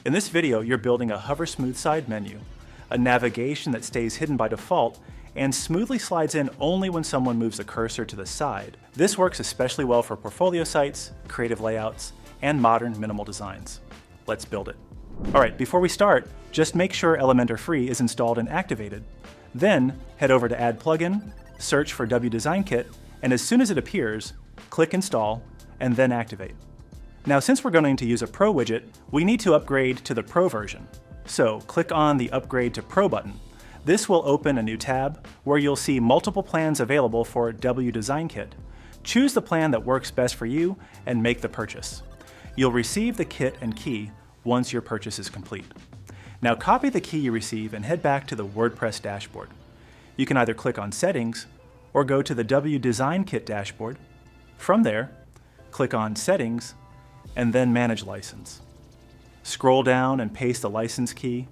In this video, you're building a hover smooth side menu, a navigation that stays hidden by default and smoothly slides in only when someone moves a cursor to the side. This works especially well for portfolio sites, creative layouts, and modern minimal designs. Let's build it. All right, before we start, just make sure Elementor Free is installed and activated. Then head over to Add Plugin, search for WDesignKit, and as soon as it appears, click Install, and then activate. Now, since we're going to use a Pro widget, we need to upgrade to the Pro version. So click on the Upgrade to Pro button. This will open a new tab where you'll see multiple plans available for WDesignKit. Choose the plan that works best for you and make the purchase. You'll receive the kit and key once your purchase is complete. Now copy the key you receive and head back to the WordPress dashboard. You can either click on Settings or go to the WDesignKit dashboard. From there, click on Settings and then Manage License. Scroll down and paste the license key,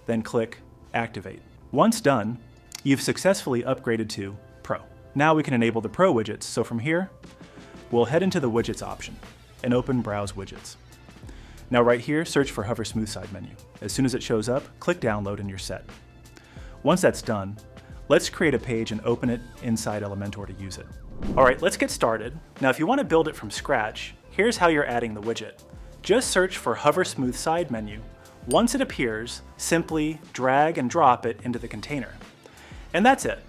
then click Activate. Once done, you've successfully upgraded to Pro. Now we can enable the Pro widgets, so from here, we'll head into the Widgets option and open Browse Widgets. Now right here, search for Hover Smooth Side menu. As soon as it shows up, click Download and you're set. Once that's done, let's create a page and open it inside Elementor to use it. All right, let's get started. Now if you want to build it from scratch, here's how you're adding the widget. Just search for Hover Smooth Side menu. Once it appears, simply drag and drop it into the container. And that's it.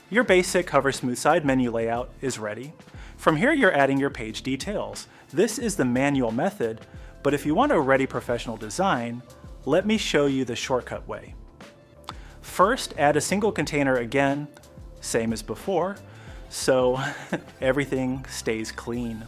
Your basic Hover Smooth Side menu layout is ready. From here, you're adding your page details. This is the manual method, but if you want a ready professional design, let me show you the shortcut way. First, add a single container again, same as before, so everything stays clean.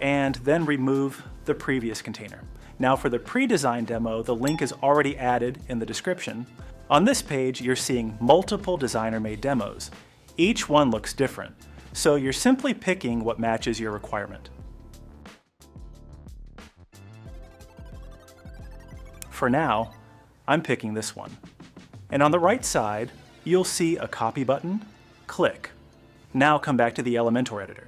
And then remove the previous container. Now for the pre-designed demo, the link is already added in the description. On this page, you're seeing multiple designer-made demos. Each one looks different, so you're simply picking what matches your requirement. For now, I'm picking this one. And on the right side, you'll see a copy button, click. Now come back to the Elementor editor.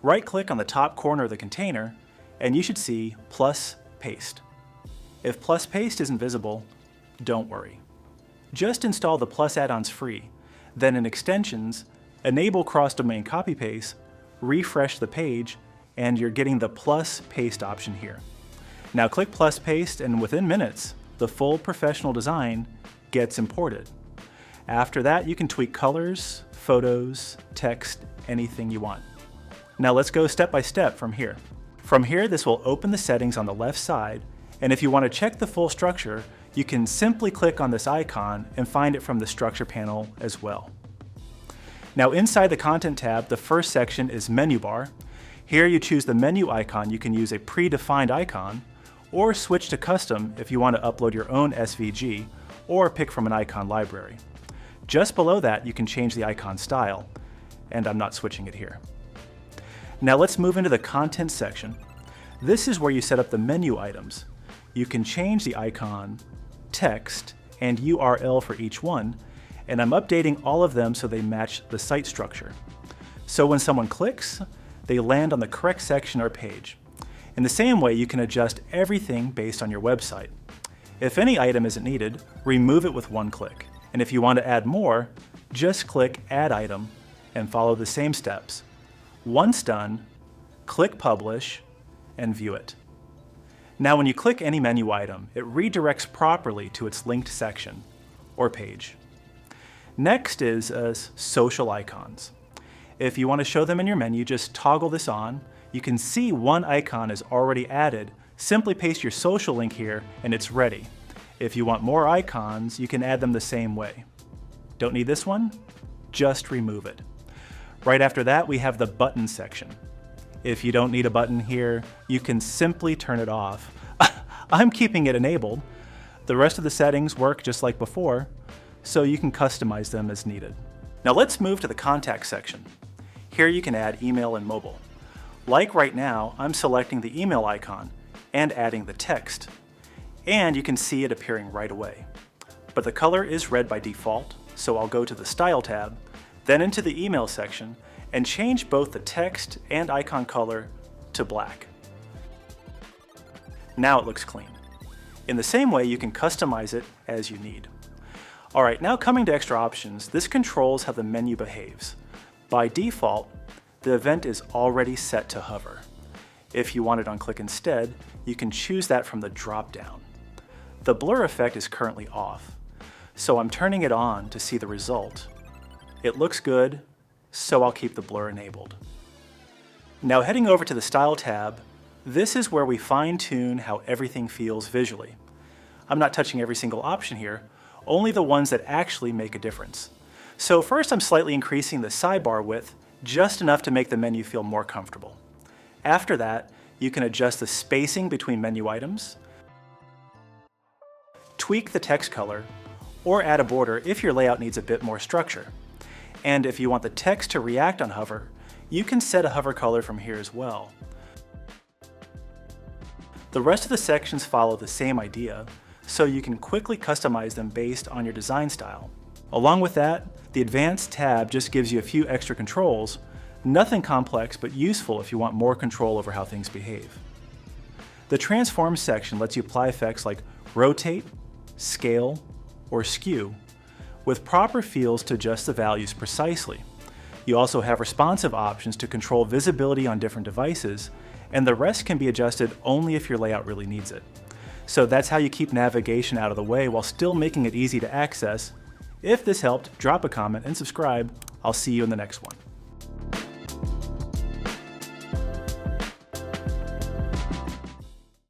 Right-click on the top corner of the container, and you should see plus paste. If plus paste isn't visible, don't worry. Just install the plus add-ons free, then in extensions, enable cross-domain copy paste, refresh the page, and you're getting the plus paste option here. Now click plus paste, and within minutes, the full professional design gets imported. After that, you can tweak colors, photos, text, anything you want. Now let's go step by step from here. From here, this will open the settings on the left side, and if you want to check the full structure, you can simply click on this icon and find it from the structure panel as well. Now inside the content tab, the first section is menu bar. Here you choose the menu icon. You can use a predefined icon or switch to custom if you want to upload your own SVG or pick from an icon library. Just below that, you can change the icon style, and I'm not switching it here. Now let's move into the content section. This is where you set up the menu items. You can change the icon, text, and URL for each one, and I'm updating all of them so they match the site structure. So when someone clicks, they land on the correct section or page. In the same way, you can adjust everything based on your website. If any item isn't needed, remove it with one click. And if you want to add more, just click Add Item and follow the same steps. Once done, click Publish and view it. Now when you click any menu item, it redirects properly to its linked section or page. Next is social icons. If you want to show them in your menu, just toggle this on. You can see one icon is already added. Simply paste your social link here and it's ready. If you want more icons, you can add them the same way. Don't need this one? Just remove it. Right after that, we have the button section. If you don't need a button here, you can simply turn it off. I'm keeping it enabled. The rest of the settings work just like before, so you can customize them as needed. Now let's move to the contact section. Here you can add email and mobile. Like right now, I'm selecting the email icon and adding the text, and you can see it appearing right away. But the color is red by default, so I'll go to the Style tab, then into the email section, and change both the text and icon color to black. Now it looks clean. In the same way, you can customize it as you need. All right, now coming to extra options, this controls how the menu behaves. By default, the event is already set to hover. If you want it on click instead, you can choose that from the drop-down. The blur effect is currently off, so I'm turning it on to see the result. It looks good, so I'll keep the blur enabled. Now heading over to the Style tab, this is where we fine-tune how everything feels visually. I'm not touching every single option here, only the ones that actually make a difference. So first I'm slightly increasing the sidebar width just enough to make the menu feel more comfortable. After that, you can adjust the spacing between menu items, tweak the text color, or add a border if your layout needs a bit more structure. And if you want the text to react on hover, you can set a hover color from here as well. The rest of the sections follow the same idea, so you can quickly customize them based on your design style. Along with that, the Advanced tab just gives you a few extra controls, nothing complex but useful if you want more control over how things behave. The Transform section lets you apply effects like rotate, scale, or skew, with proper fields to adjust the values precisely. You also have responsive options to control visibility on different devices, and the rest can be adjusted only if your layout really needs it. So that's how you keep navigation out of the way while still making it easy to access. If this helped, drop a comment and subscribe. I'll see you in the next one.